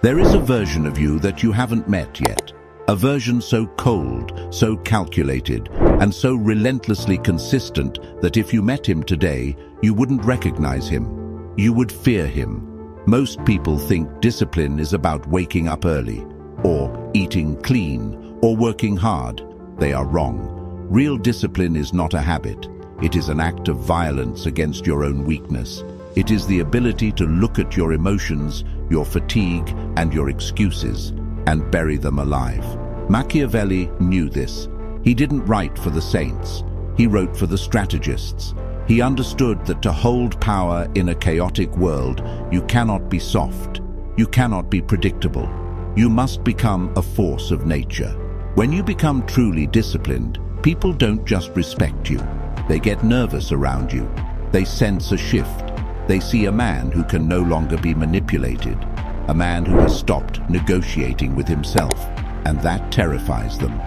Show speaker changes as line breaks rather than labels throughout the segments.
There is a version of you that you haven't met yet. A version so cold, so calculated, and so relentlessly consistent that if you met him today, you wouldn't recognize him. You would fear him. Most people think discipline is about waking up early, or eating clean, or working hard. They are wrong. Real discipline is not a habit. It is an act of violence against your own weakness. It is the ability to look at your emotions, your fatigue, and your excuses, and bury them alive. Machiavelli knew this. He didn't write for the saints. He wrote for the strategists. He understood that to hold power in a chaotic world, you cannot be soft. You cannot be predictable. You must become a force of nature. When you become truly disciplined, people don't just respect you. They get nervous around you. They sense a shift. They see a man who can no longer be manipulated, a man who has stopped negotiating with himself, and that terrifies them.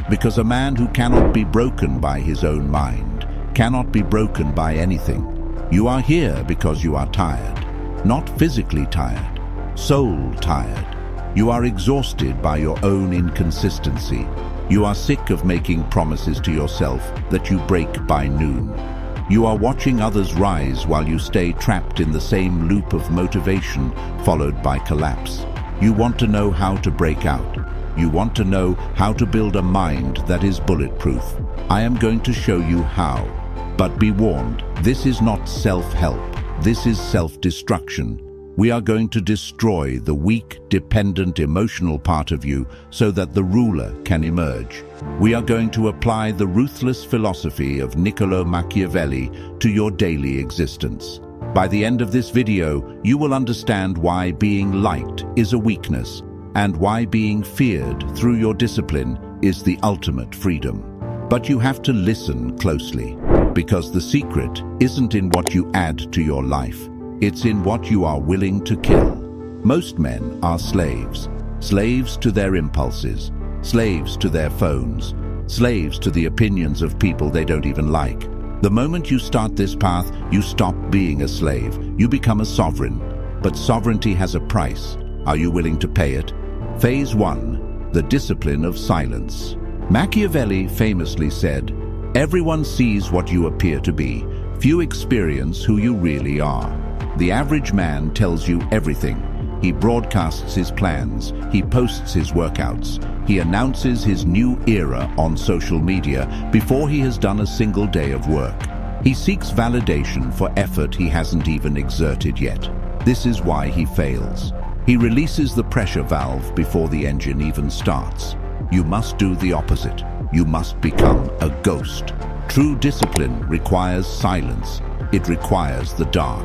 Because a man who cannot be broken by his own mind cannot be broken by anything. You are here because you are tired, not physically tired, soul tired. You are exhausted by your own inconsistency. You are sick of making promises to yourself that you break by noon. You are watching others rise while you stay trapped in the same loop of motivation followed by collapse. You want to know how to break out. You want to know how to build a mind that is bulletproof. I am going to show you how. But be warned, this is not self-help. This is self-destruction. We are going to destroy the weak, dependent, emotional part of you so that the ruler can emerge. We are going to apply the ruthless philosophy of Niccolo Machiavelli to your daily existence. By the end of this video, you will understand why being liked is a weakness and why being feared through your discipline is the ultimate freedom. But you have to listen closely, because the secret isn't in what you add to your life. It's in what you are willing to kill. Most men are slaves. Slaves to their impulses. Slaves to their phones. Slaves to the opinions of people they don't even like. The moment you start this path, you stop being a slave. You become a sovereign. But sovereignty has a price. Are you willing to pay it? Phase 1. The discipline of silence. Machiavelli famously said, "Everyone sees what you appear to be. Few experience who you really are." The average man tells you everything. He broadcasts his plans, he posts his workouts, he announces his new era on social media before he has done a single day of work. He seeks validation for effort he hasn't even exerted yet. This is why he fails. He releases the pressure valve before the engine even starts. You must do the opposite. You must become a ghost. True discipline requires silence. It requires the dark.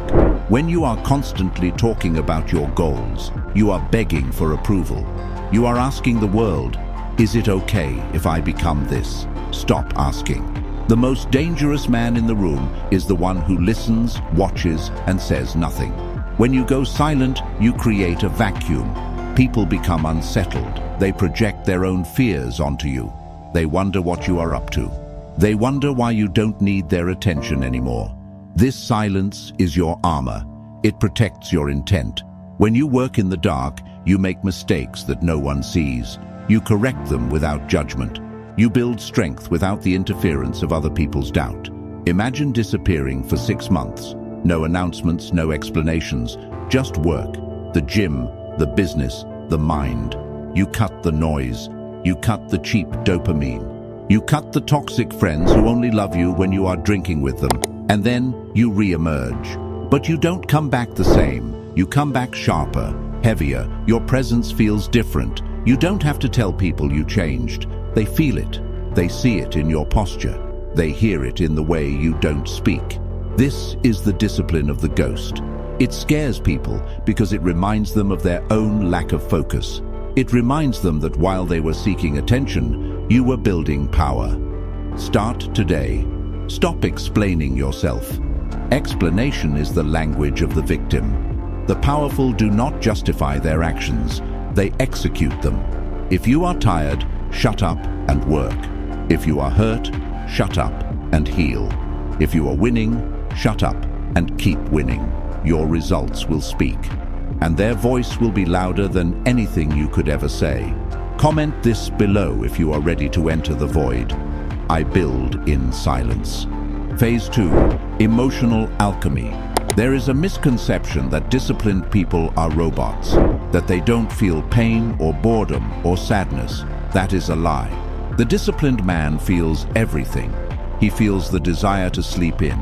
When you are constantly talking about your goals, you are begging for approval. You are asking the world, is it okay if I become this? Stop asking. The most dangerous man in the room is the one who listens, watches, and says nothing. When you go silent, you create a vacuum. People become unsettled. They project their own fears onto you. They wonder what you are up to. They wonder why you don't need their attention anymore. This silence is your armor. It protects your intent. When you work in the dark, you make mistakes that no one sees. You correct them without judgment. You build strength without the interference of other people's doubt. Imagine disappearing for 6 months. No announcements, no explanations, just work. The gym, the business, the mind. You cut the noise. You cut the cheap dopamine. You cut the toxic friends who only love you when you are drinking with them. And then you re-emerge. But you don't come back the same. You come back sharper, heavier. Your presence feels different. You don't have to tell people you changed. They feel it. They see it in your posture. They hear it in the way you don't speak. This is the discipline of the ghost. It scares people because it reminds them of their own lack of focus. It reminds them that while they were seeking attention, you were building power. Start today. Stop explaining yourself. Explanation is the language of the victim. The powerful do not justify their actions. They execute them. If you are tired, shut up and work. If you are hurt, shut up and heal. If you are winning, shut up and keep winning. Your results will speak. and their voice will be louder than anything you could ever say. Comment this below if you are ready to enter the void. I build in silence. Phase 2. Emotional alchemy. There is a misconception that disciplined people are robots, that they don't feel pain or boredom or sadness. That is a lie. The disciplined man feels everything. He feels the desire to sleep in.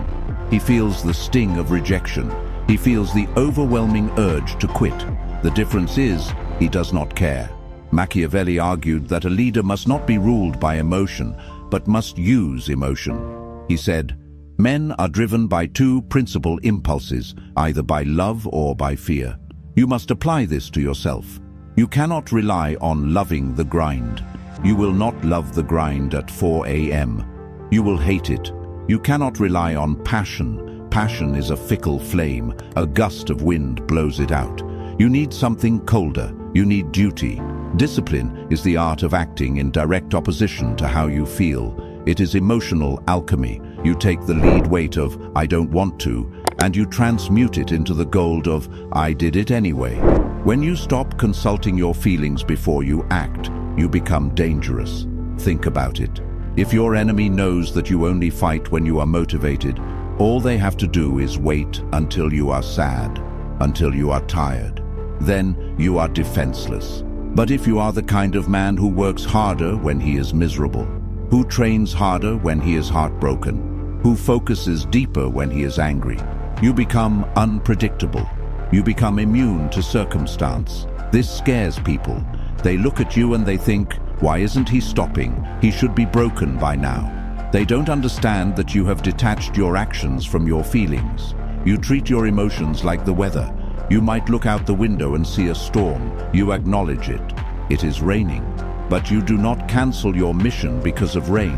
He feels the sting of rejection. He feels the overwhelming urge to quit. The difference is, he does not care. Machiavelli argued that a leader must not be ruled by emotion, but must use emotion. He said, "Men are driven by two principal impulses, either by love or by fear. You must apply this to yourself. You cannot rely on loving the grind. You will not love the grind at 4 a.m. You will hate it. You cannot rely on passion. Passion is a fickle flame. A gust of wind blows it out. You need something colder. You need duty. Discipline is the art of acting in direct opposition to how you feel. It is emotional alchemy. You take the lead weight of "I don't want to" and you transmute it into the gold of "I did it anyway." When you stop consulting your feelings before you act, you become dangerous. Think about it. If your enemy knows that you only fight when you are motivated, all they have to do is wait until you are sad, until you are tired. Then you are defenseless. But if you are the kind of man who works harder when he is miserable, who trains harder when he is heartbroken, who focuses deeper when he is angry, you become unpredictable. You become immune to circumstance. This scares people. They look at you and they think, "Why isn't he stopping? He should be broken by now." They don't understand that you have detached your actions from your feelings. You treat your emotions like the weather. You might look out the window and see a storm. You acknowledge it. It is raining. But you do not cancel your mission because of rain.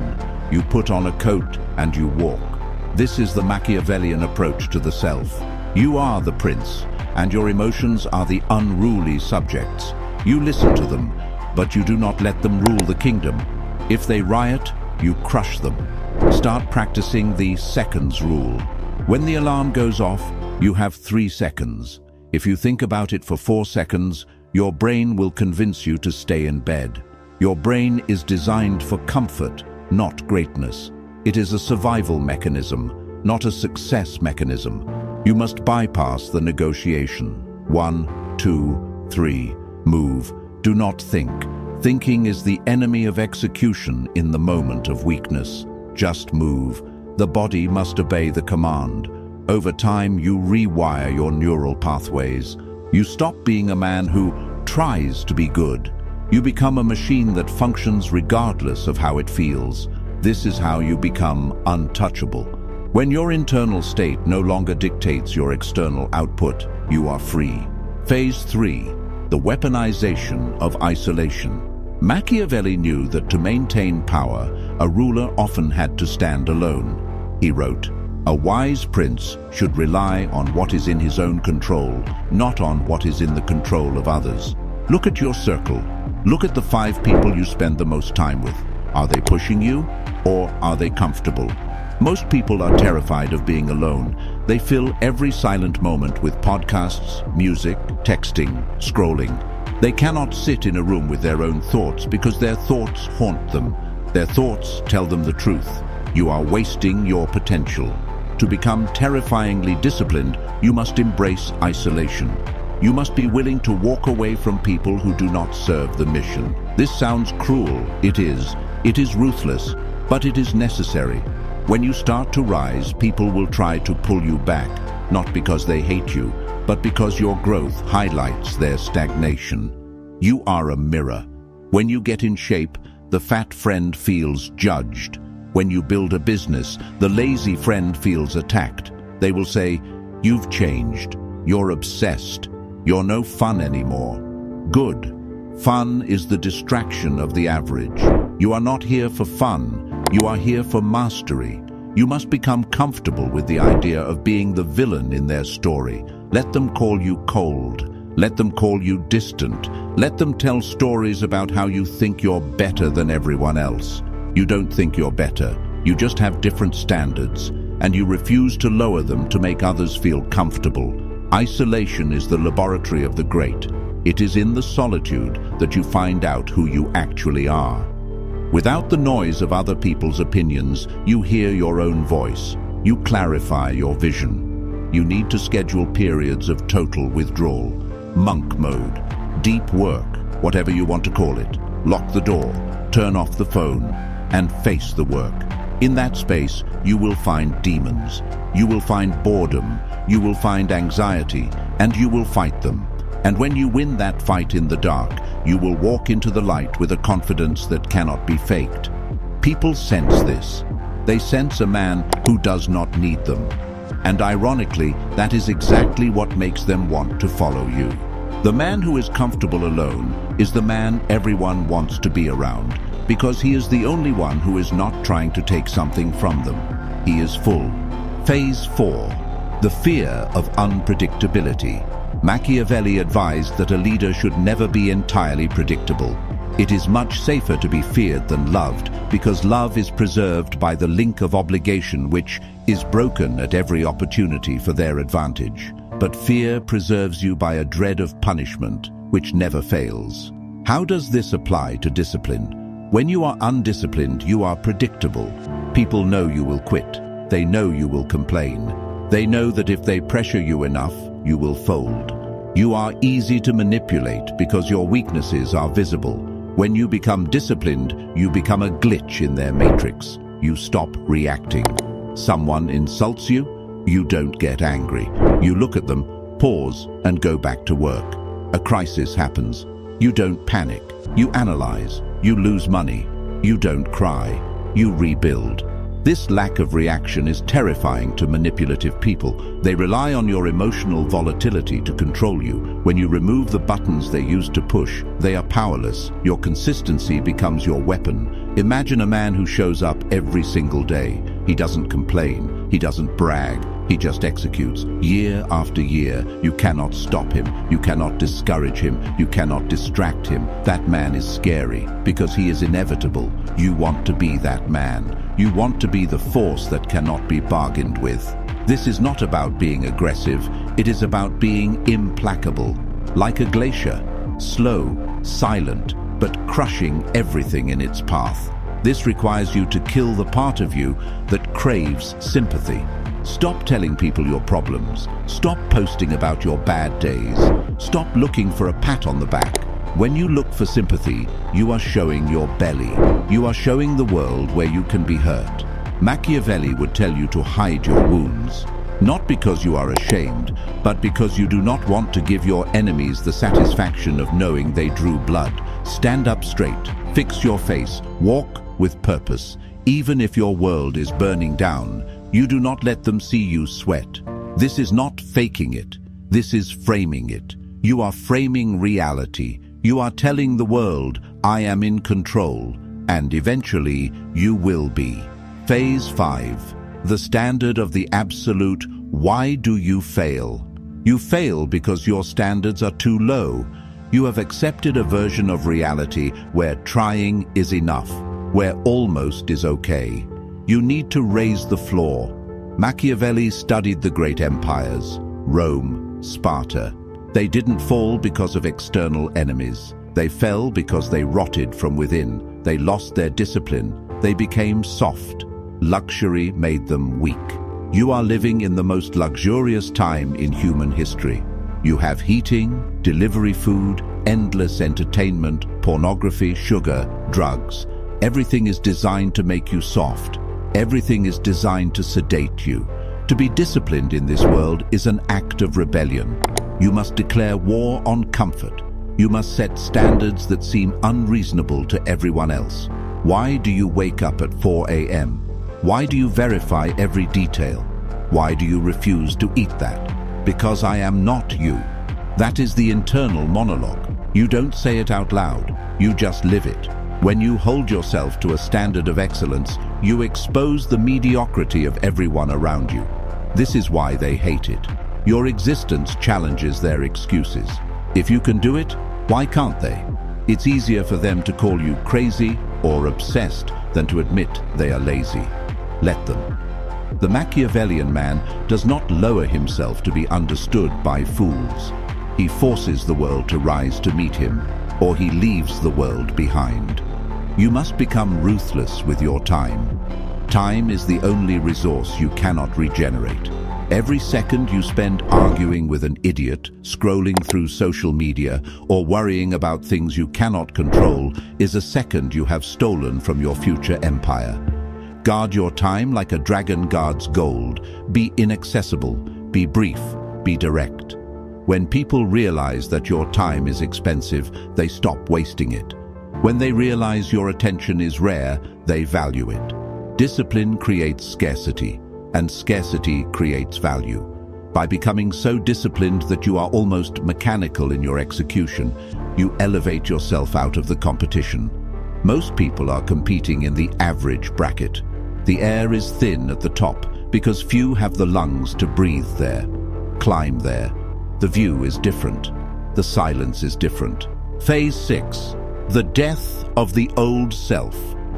You put on a coat and you walk. This is the Machiavellian approach to the self. You are the prince, and your emotions are the unruly subjects. You listen to them, but you do not let them rule the kingdom. If they riot, you crush them. Start practicing the seconds rule. When the alarm goes off, you have 3 seconds. If you think about it for 4 seconds, your brain will convince you to stay in bed. Your brain is designed for comfort, not greatness. It is a survival mechanism, not a success mechanism. You must bypass the negotiation. 1, 2, 3. Move. Do not think. Thinking is the enemy of execution in the moment of weakness. Just move. The body must obey the command. Over time, you rewire your neural pathways. You stop being a man who tries to be good. You become a machine that functions regardless of how it feels. This is how you become untouchable. When your internal state no longer dictates your external output, you are free. Phase 3. The weaponization of isolation. Machiavelli knew that to maintain power, a ruler often had to stand alone. He wrote, "A wise prince should rely on what is in his own control, not on what is in the control of others." Look at your circle. Look at the 5 people you spend the most time with. Are they pushing you, or are they comfortable? Most people are terrified of being alone. They fill every silent moment with podcasts, music, texting, scrolling. They cannot sit in a room with their own thoughts because their thoughts haunt them. Their thoughts tell them the truth. You are wasting your potential. To become terrifyingly disciplined, you must embrace isolation. You must be willing to walk away from people who do not serve the mission. This sounds cruel. It is. It is ruthless, but it is necessary. When you start to rise, people will try to pull you back, not because they hate you, but because your growth highlights their stagnation. You are a mirror. When you get in shape, the fat friend feels judged. When you build a business, the lazy friend feels attacked. They will say, "You've changed. You're obsessed. You're no fun anymore." Good. Fun is the distraction of the average. You are not here for fun. You are here for mastery. You must become comfortable with the idea of being the villain in their story. Let them call you cold. Let them call you distant. Let them tell stories about how you think you're better than everyone else. You don't think you're better. You just have different standards, and you refuse to lower them to make others feel comfortable. Isolation is the laboratory of the great. It is in the solitude that you find out who you actually are. Without the noise of other people's opinions, you hear your own voice. You clarify your vision. You need to schedule periods of total withdrawal, monk mode, deep work, whatever you want to call it. Lock the door, turn off the phone, and face the work. In that space, you will find demons. You will find boredom. You will find anxiety, and you will fight them. And when you win that fight in the dark, you will walk into the light with a confidence that cannot be faked. People sense this. They sense a man who does not need them. And ironically, that is exactly what makes them want to follow you. The man who is comfortable alone is the man everyone wants to be around, because he is the only one who is not trying to take something from them. He is full. Phase 4. The fear of unpredictability. Machiavelli advised that a leader should never be entirely predictable. It is much safer to be feared than loved, because love is preserved by the link of obligation which is broken at every opportunity for their advantage. But fear preserves you by a dread of punishment, which never fails. How does this apply to discipline? When you are undisciplined, you are predictable. People know you will quit. They know you will complain. They know that if they pressure you enough, you will fold. You are easy to manipulate because your weaknesses are visible. When you become disciplined, you become a glitch in their matrix. You stop reacting. Someone insults you, you don't get angry. You look at them, pause, and go back to work. A crisis happens. You don't panic. You analyze. You lose money. You don't cry. You rebuild. This lack of reaction is terrifying to manipulative people. They rely on your emotional volatility to control you. When you remove the buttons they use to push, they are powerless. Your consistency becomes your weapon. Imagine a man who shows up every single day. He doesn't complain. He doesn't brag. He just executes. Year after year, you cannot stop him. You cannot discourage him. You cannot distract him. That man is scary because he is inevitable. You want to be that man. You want to be the force that cannot be bargained with. This is not about being aggressive. It is about being implacable. Like a glacier, slow, silent, but crushing everything in its path. This requires you to kill the part of you that craves sympathy. Stop telling people your problems. Stop posting about your bad days. Stop looking for a pat on the back. When you look for sympathy, you are showing your belly. You are showing the world where you can be hurt. Machiavelli would tell you to hide your wounds, not because you are ashamed, but because you do not want to give your enemies the satisfaction of knowing they drew blood. Stand up straight, fix your face, walk with purpose. Even if your world is burning down, you do not let them see you sweat. This is not faking it. This is framing it. You are framing reality. You are telling the world, I am in control, and eventually you will be. Phase 5. The standard of the absolute. Why do you fail? You fail because your standards are too low. You have accepted a version of reality where trying is enough, where almost is okay. You need to raise the floor. Machiavelli studied the great empires, Rome, Sparta. They didn't fall because of external enemies. They fell because they rotted from within. They lost their discipline. They became soft. Luxury made them weak. You are living in the most luxurious time in human history. You have heating, delivery food, endless entertainment, pornography, sugar, drugs. Everything is designed to make you soft. Everything is designed to sedate you. To be disciplined in this world is an act of rebellion. You must declare war on comfort. You must set standards that seem unreasonable to everyone else. Why do you wake up at 4 a.m.? Why do you verify every detail? Why do you refuse to eat that? Because I am not you. That is the internal monologue. You don't say it out loud. You just live it. When you hold yourself to a standard of excellence, you expose the mediocrity of everyone around you. This is why they hate it. Your existence challenges their excuses. If you can do it, why can't they? It's easier for them to call you crazy or obsessed than to admit they are lazy. Let them. The Machiavellian man does not lower himself to be understood by fools. He forces the world to rise to meet him, or he leaves the world behind. You must become ruthless with your time. Time is the only resource you cannot regenerate. Every second you spend arguing with an idiot, scrolling through social media, or worrying about things you cannot control is a second you have stolen from your future empire. Guard your time like a dragon guards gold. Be inaccessible, be brief, be direct. When people realize that your time is expensive, they stop wasting it. When they realize your attention is rare, they value it. Discipline creates scarcity, and scarcity creates value. By becoming so disciplined that you are almost mechanical in your execution, you elevate yourself out of the competition. Most people are competing in the average bracket. The air is thin at the top because few have the lungs to breathe there. Climb there. The view is different. The silence is different. Phase 6. The death of the old self.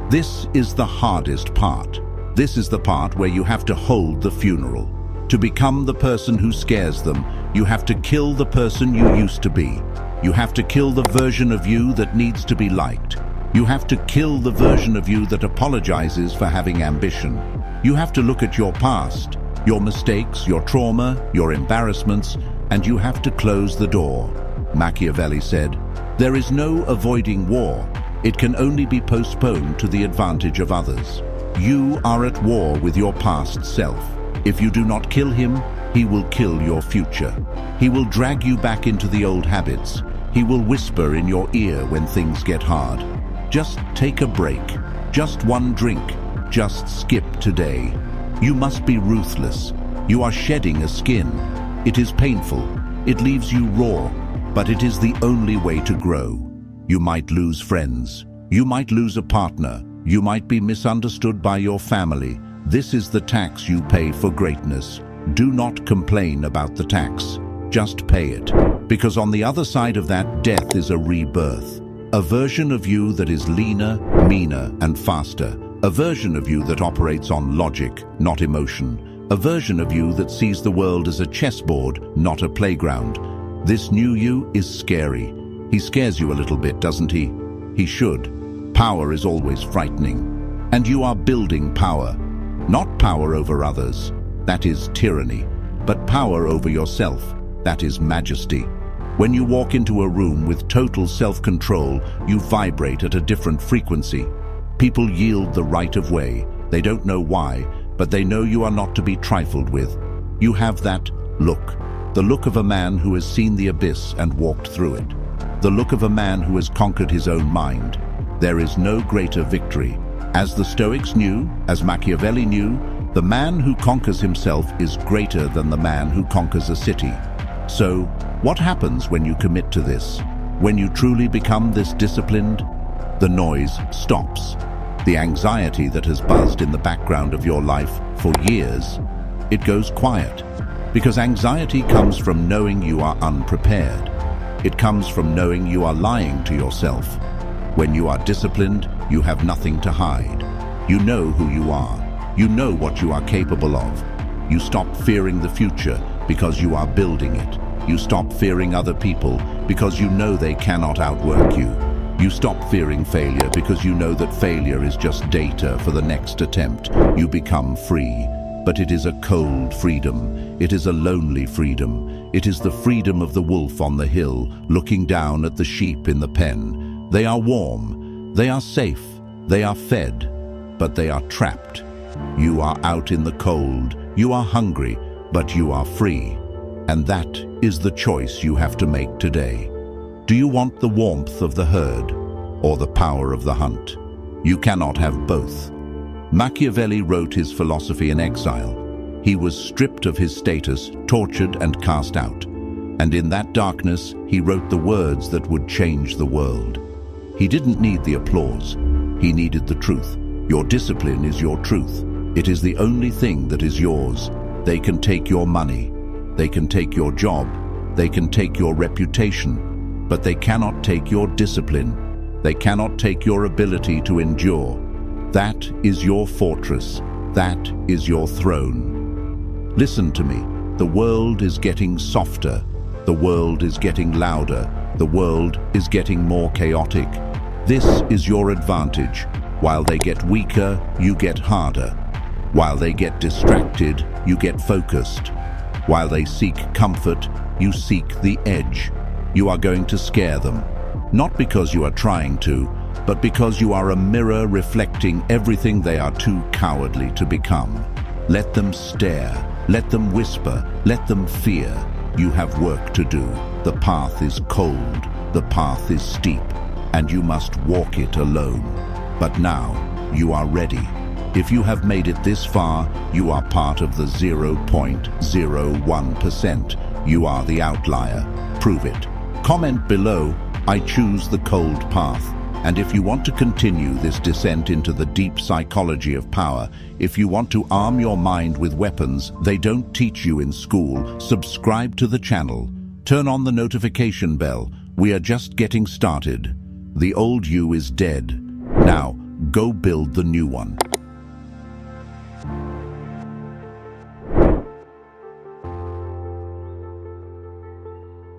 This is the hardest part. This is the part where you have to hold the funeral. To become the person who scares them, you have to kill the person you used to be. You have to kill the version of you that needs to be liked. You have to kill the version of you that apologizes for having ambition. You have to look at your past, your mistakes, your trauma, your embarrassments, and you have to close the door. Machiavelli said, "There is no avoiding war. It can only be postponed to the advantage of others." You are at war with your past self. If you do not kill him, he will kill your future. He will drag you back into the old habits. He will whisper in your ear when things get hard. Just take a break. Just one drink. Just skip today. You must be ruthless. You are shedding a skin. It is painful. It leaves you raw, but it is the only way to grow. You might lose friends. You might lose a partner. You might be misunderstood by your family. This is the tax you pay for greatness. Do not complain about the tax. Just pay it. Because on the other side of that, death is a rebirth. A version of you that is leaner, meaner, and faster. A version of you that operates on logic, not emotion. A version of you that sees the world as a chessboard, not a playground. This new you is scary. He scares you a little bit, doesn't he? He should. Power is always frightening. And you are building power. Not power over others. That is tyranny. But power over yourself. That is majesty. When you walk into a room with total self-control, you vibrate at a different frequency. People yield the right of way. They don't know why, but they know you are not to be trifled with. You have that look. The look of a man who has seen the abyss and walked through it. The look of a man who has conquered his own mind. There is no greater victory. As the Stoics knew, as Machiavelli knew, the man who conquers himself is greater than the man who conquers a city. So, what happens when you commit to this? When you truly become this disciplined? The noise stops. The anxiety that has buzzed in the background of your life for years, it goes quiet. Because anxiety comes from knowing you are unprepared. It comes from knowing you are lying to yourself. When you are disciplined, you have nothing to hide. You know who you are. You know what you are capable of. You stop fearing the future because you are building it. You stop fearing other people because you know they cannot outwork you. You stop fearing failure because you know that failure is just data for the next attempt. You become free. But it is a cold freedom. It is a lonely freedom. It is the freedom of the wolf on the hill, looking down at the sheep in the pen. They are warm, they are safe, they are fed, but they are trapped. You are out in the cold, you are hungry, but you are free. And that is the choice you have to make today. Do you want the warmth of the herd or the power of the hunt? You cannot have both. Machiavelli wrote his philosophy in exile. He was stripped of his status, tortured and cast out. And in that darkness, he wrote the words that would change the world. He didn't need the applause. He needed the truth. Your discipline is your truth. It is the only thing that is yours. They can take your money. They can take your job. They can take your reputation. But they cannot take your discipline. They cannot take your ability to endure. That is your fortress. That is your throne. Listen to me. The world is getting softer. The world is getting louder. The world is getting more chaotic. This is your advantage. While they get weaker, you get harder. While they get distracted, you get focused. While they seek comfort, you seek the edge. You are going to scare them. Not because you are trying to, but because you are a mirror reflecting everything they are too cowardly to become. Let them stare. Let them whisper. Let them fear. You have work to do. The path is cold. The path is steep. And you must walk it alone. But now, you are ready. If you have made it this far, you are part of the 0.01%. You are the outlier. Prove it. Comment below, I choose the cold path. And if you want to continue this descent into the deep psychology of power, if you want to arm your mind with weapons they don't teach you in school, subscribe to the channel. Turn on the notification bell. We are just getting started. The old you is dead. Now, go build the new one.